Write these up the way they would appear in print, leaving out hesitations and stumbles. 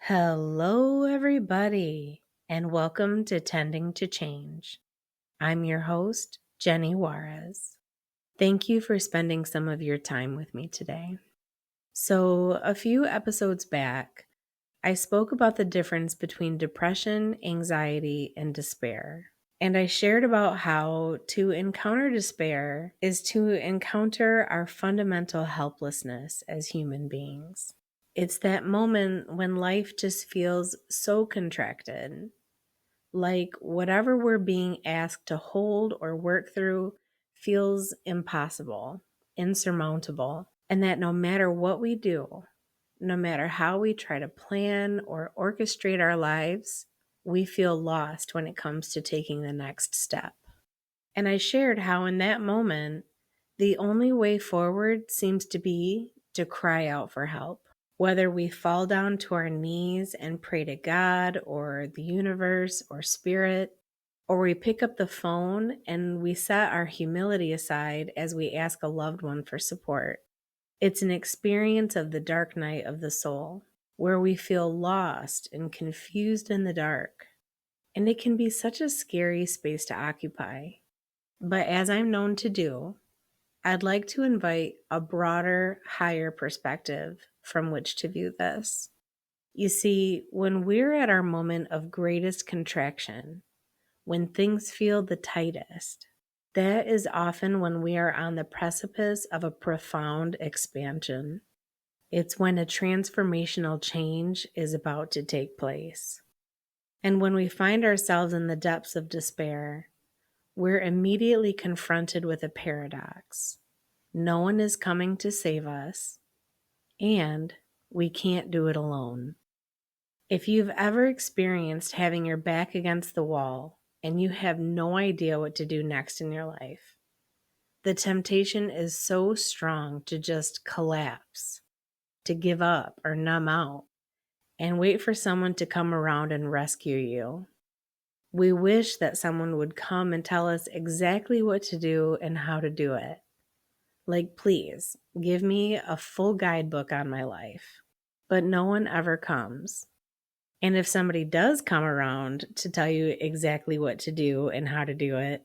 Hello, everybody, and welcome to Tending to Change. I'm your host, Jenny Juarez. Thank you for spending some of your time with me today. So, a few episodes back, I spoke about the difference between depression, anxiety, and despair. And I shared about how to encounter despair is to encounter our fundamental helplessness as human beings. It's that moment when life just feels so contracted, like whatever we're being asked to hold or work through feels impossible, insurmountable, and that no matter what we do, no matter how we try to plan or orchestrate our lives, we feel lost when it comes to taking the next step. And I shared how in that moment, the only way forward seems to be to cry out for help. Whether we fall down to our knees and pray to God or the universe or spirit, or we pick up the phone and we set our humility aside as we ask a loved one for support. It's an experience of the dark night of the soul, where we feel lost and confused in the dark. And it can be such a scary space to occupy. But as I'm known to do, I'd like to invite a broader, higher perspective from which to view this. You see, when we're at our moment of greatest contraction, when things feel the tightest, that is often when we are on the precipice of a profound expansion. It's when a transformational change is about to take place. And when we find ourselves in the depths of despair, we're immediately confronted with a paradox. No one is coming to save us, and we can't do it alone. If you've ever experienced having your back against the wall and you have no idea what to do next in your life, the temptation is so strong to just collapse, to give up or numb out, and wait for someone to come around and rescue you. We wish that someone would come and tell us exactly what to do and how to do it. Like, please, give me a full guidebook on my life. But no one ever comes. And if somebody does come around to tell you exactly what to do and how to do it,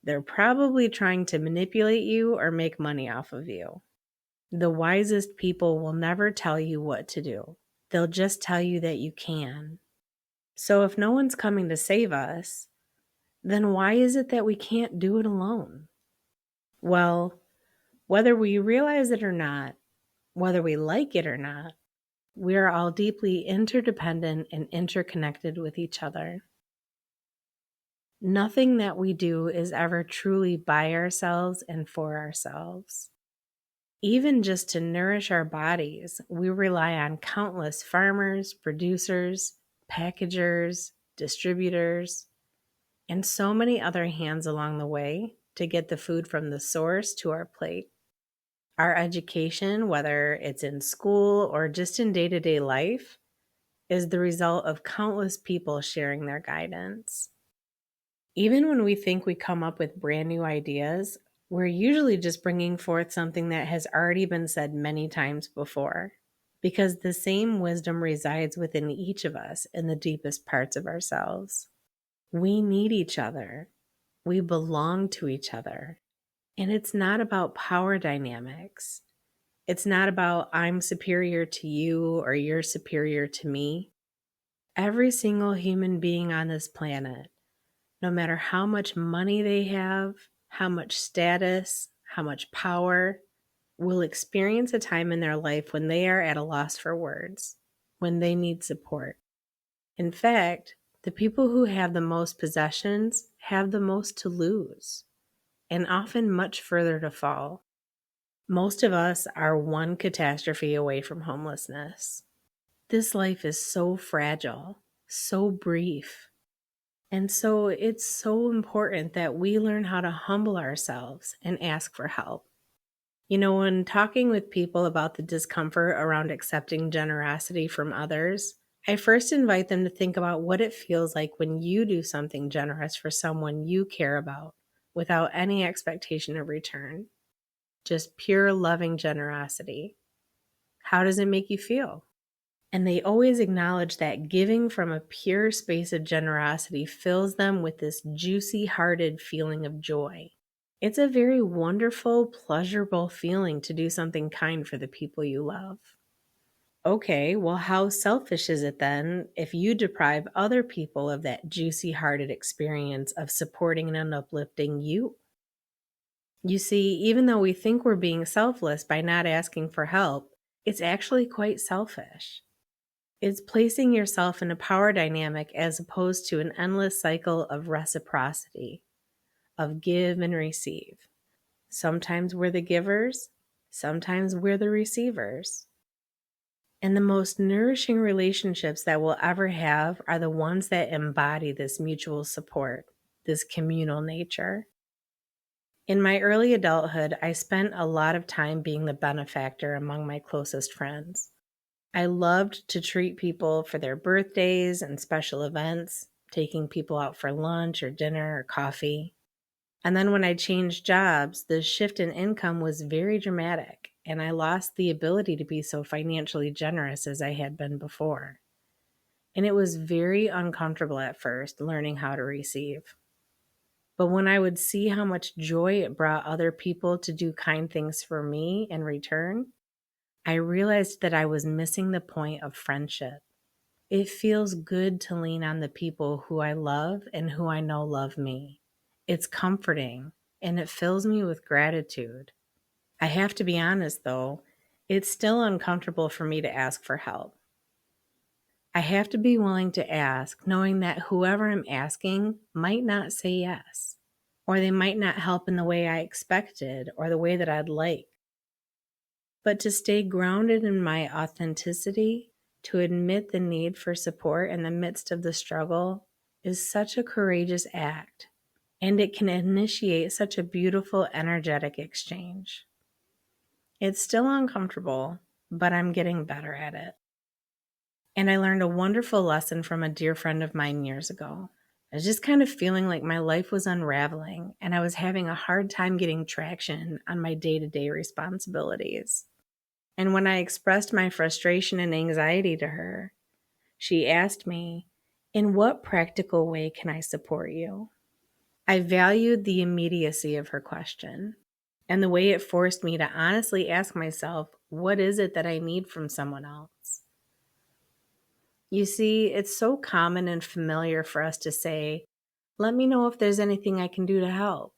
they're probably trying to manipulate you or make money off of you. The wisest people will never tell you what to do. They'll just tell you that you can. So if no one's coming to save us, then why is it that we can't do it alone? Well, whether we realize it or not, whether we like it or not, we are all deeply interdependent and interconnected with each other. Nothing that we do is ever truly by ourselves and for ourselves. Even just to nourish our bodies, we rely on countless farmers, producers, packagers, distributors, and so many other hands along the way to get the food from the source to our plate. Our education, whether it's in school or just in day-to-day life, is the result of countless people sharing their guidance. Even when we think we come up with brand new ideas, we're usually just bringing forth something that has already been said many times before, because the same wisdom resides within each of us in the deepest parts of ourselves. We need each other. We belong to each other. And it's not about power dynamics. It's not about I'm superior to you or you're superior to me. Every single human being on this planet, no matter how much money they have, how much status, how much power, will experience a time in their life when they are at a loss for words, when they need support. In fact, the people who have the most possessions have the most to lose, and often much further to fall. Most of us are one catastrophe away from homelessness. This life is so fragile, so brief. And so it's so important that we learn how to humble ourselves and ask for help. You know, when talking with people about the discomfort around accepting generosity from others, I first invite them to think about what it feels like when you do something generous for someone you care about without any expectation of return. Just pure loving generosity. How does it make you feel? And they always acknowledge that giving from a pure space of generosity fills them with this juicy-hearted feeling of joy. It's a very wonderful, pleasurable feeling to do something kind for the people you love. Okay, well, how selfish is it then if you deprive other people of that juicy-hearted experience of supporting and uplifting you? You see, even though we think we're being selfless by not asking for help, it's actually quite selfish. It's placing yourself in a power dynamic as opposed to an endless cycle of reciprocity, of give and receive. Sometimes we're the givers, sometimes we're the receivers. And the most nourishing relationships that we'll ever have are the ones that embody this mutual support, this communal nature. In my early adulthood, I spent a lot of time being the benefactor among my closest friends. I loved to treat people for their birthdays and special events, taking people out for lunch or dinner or coffee. And then when I changed jobs, the shift in income was very dramatic, and I lost the ability to be so financially generous as I had been before. And it was very uncomfortable at first, learning how to receive. But when I would see how much joy it brought other people to do kind things for me in return, I realized that I was missing the point of friendship. It feels good to lean on the people who I love and who I know love me. It's comforting, and it fills me with gratitude. I have to be honest, though, it's still uncomfortable for me to ask for help. I have to be willing to ask, knowing that whoever I'm asking might not say yes, or they might not help in the way I expected or the way that I'd like. But to stay grounded in my authenticity, to admit the need for support in the midst of the struggle, is such a courageous act, and it can initiate such a beautiful, energetic exchange. It's still uncomfortable, but I'm getting better at it. And I learned a wonderful lesson from a dear friend of mine years ago. I was just kind of feeling like my life was unraveling, and I was having a hard time getting traction on my day-to-day responsibilities. And when I expressed my frustration and anxiety to her, she asked me, "In what practical way can I support you?" I valued the immediacy of her question and the way it forced me to honestly ask myself, what is it that I need from someone else? You see, it's so common and familiar for us to say, "Let me know if there's anything I can do to help."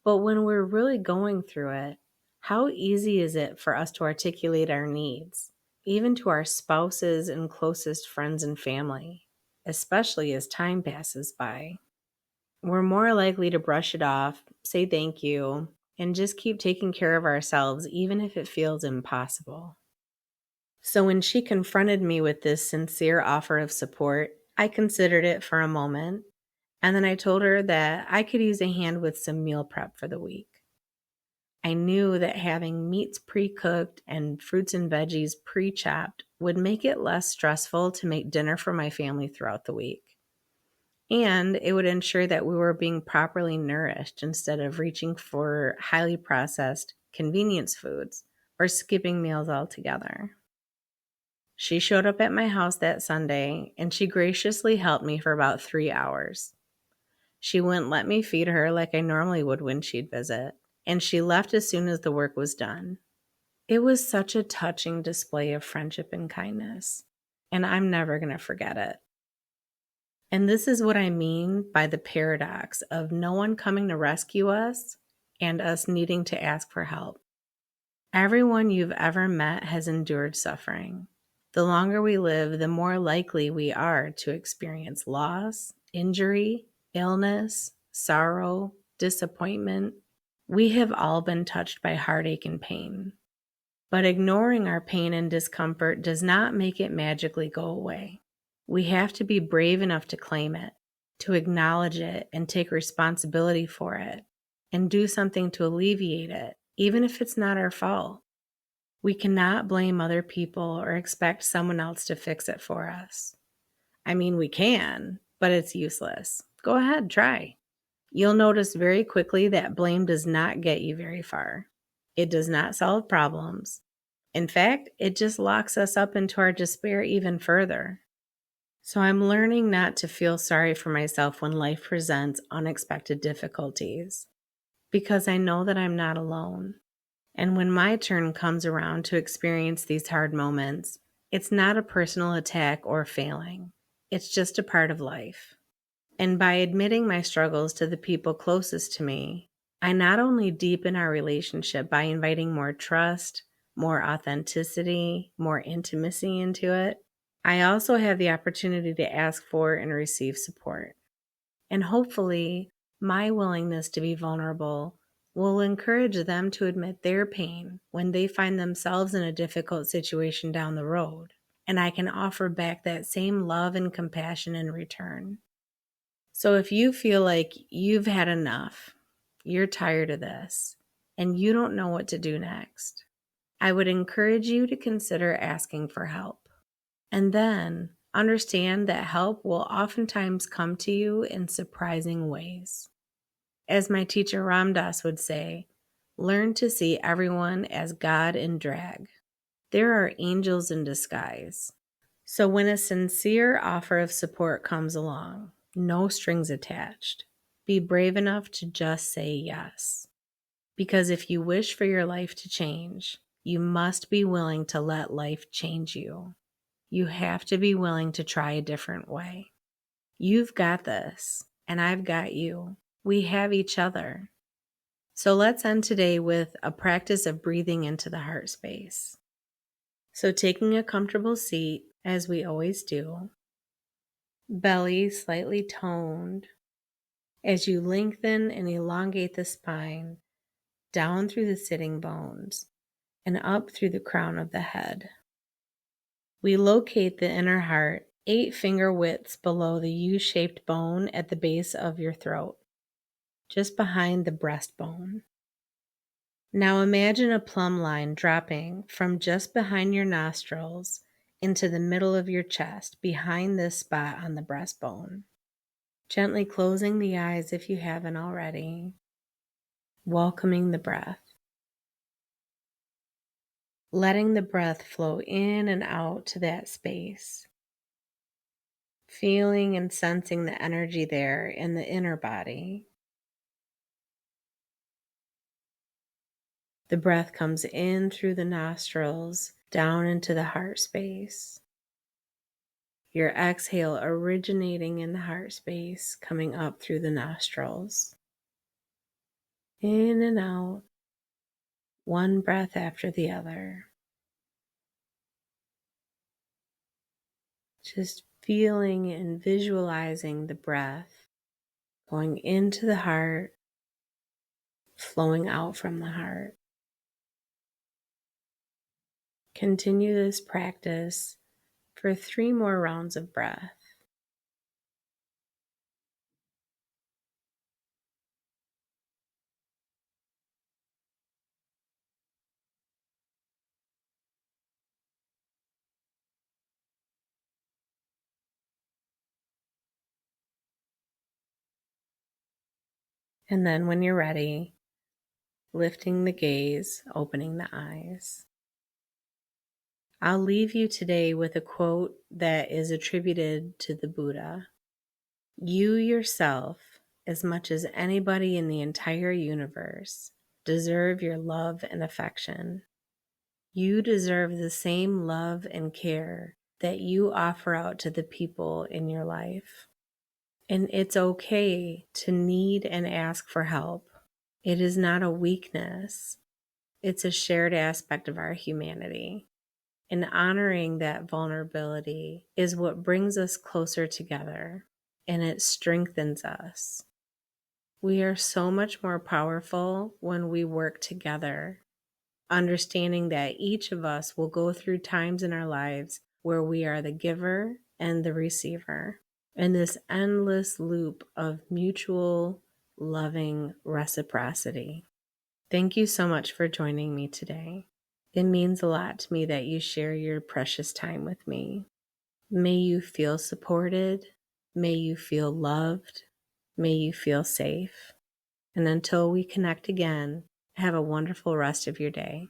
But when we're really going through it, how easy is it for us to articulate our needs, even to our spouses and closest friends and family, especially as time passes by? We're more likely to brush it off, say thank you, and just keep taking care of ourselves, even if it feels impossible. So when she confronted me with this sincere offer of support, I considered it for a moment, and then I told her that I could use a hand with some meal prep for the week. I knew that having meats pre-cooked and fruits and veggies pre-chopped would make it less stressful to make dinner for my family throughout the week. And it would ensure that we were being properly nourished instead of reaching for highly processed convenience foods or skipping meals altogether. She showed up at my house that Sunday, and she graciously helped me for about 3 hours. She wouldn't let me feed her like I normally would when she'd visit, and she left as soon as the work was done. It was such a touching display of friendship and kindness, and I'm never going to forget it. And this is what I mean by the paradox of no one coming to rescue us and us needing to ask for help. Everyone you've ever met has endured suffering. The longer we live, the more likely we are to experience loss, injury, illness, sorrow, disappointment. We have all been touched by heartache and pain. But ignoring our pain and discomfort does not make it magically go away. We have to be brave enough to claim it, to acknowledge it, and take responsibility for it, and do something to alleviate it, even if it's not our fault. We cannot blame other people or expect someone else to fix it for us. I mean, we can, but it's useless. Go ahead, try. You'll notice very quickly that blame does not get you very far. It does not solve problems, In fact, it just locks us up into our despair even further. So I'm learning not to feel sorry for myself when life presents unexpected difficulties, because I know that I'm not alone. And when my turn comes around to experience these hard moments, it's not a personal attack or failing. It's just a part of life. And by admitting my struggles to the people closest to me, I not only deepen our relationship by inviting more trust, more authenticity, more intimacy into it, I also have the opportunity to ask for and receive support. And hopefully, my willingness to be vulnerable will encourage them to admit their pain when they find themselves in a difficult situation down the road. And I can offer back that same love and compassion in return. So if you feel like you've had enough, you're tired of this, and you don't know what to do next, I would encourage you to consider asking for help. And then understand that help will oftentimes come to you in surprising ways. As my teacher Ram Dass would say, learn to see everyone as God in drag. There are angels in disguise. So when a sincere offer of support comes along, no strings attached, be brave enough to just say yes. Because if you wish for your life to change, you must be willing to let life change you. You have to be willing to try a different way. You've got this, and I've got you. We have each other. So let's end today with a practice of breathing into the heart space. So taking a comfortable seat, as we always do, belly slightly toned, as you lengthen and elongate the spine down through the sitting bones and up through the crown of the head. We locate the inner heart 8 finger widths below the U-shaped bone at the base of your throat, just behind the breastbone. Now imagine a plumb line dropping from just behind your nostrils into the middle of your chest, behind this spot on the breastbone. Gently closing the eyes if you haven't already, welcoming the breath. Letting the breath flow in and out to that space. Feeling and sensing the energy there in the inner body. The breath comes in through the nostrils, down into the heart space. Your exhale originating in the heart space, coming up through the nostrils. In and out, one breath after the other. Just feeling and visualizing the breath going into the heart, flowing out from the heart. Continue this practice for 3 more rounds of breath. And then when you're ready, lifting the gaze, opening the eyes. I'll leave you today with a quote that is attributed to the Buddha. You yourself, as much as anybody in the entire universe, deserve your love and affection. You deserve the same love and care that you offer out to the people in your life. And it's okay to need and ask for help. It is not a weakness. It's a shared aspect of our humanity. And honoring that vulnerability is what brings us closer together, and it strengthens us. We are so much more powerful when we work together, understanding that each of us will go through times in our lives where we are the giver and the receiver, in this endless loop of mutual, loving reciprocity. Thank you so much for joining me today. It means a lot to me that you share your precious time with me. May you feel supported. May you feel loved. May you feel safe. And until we connect again, have a wonderful rest of your day.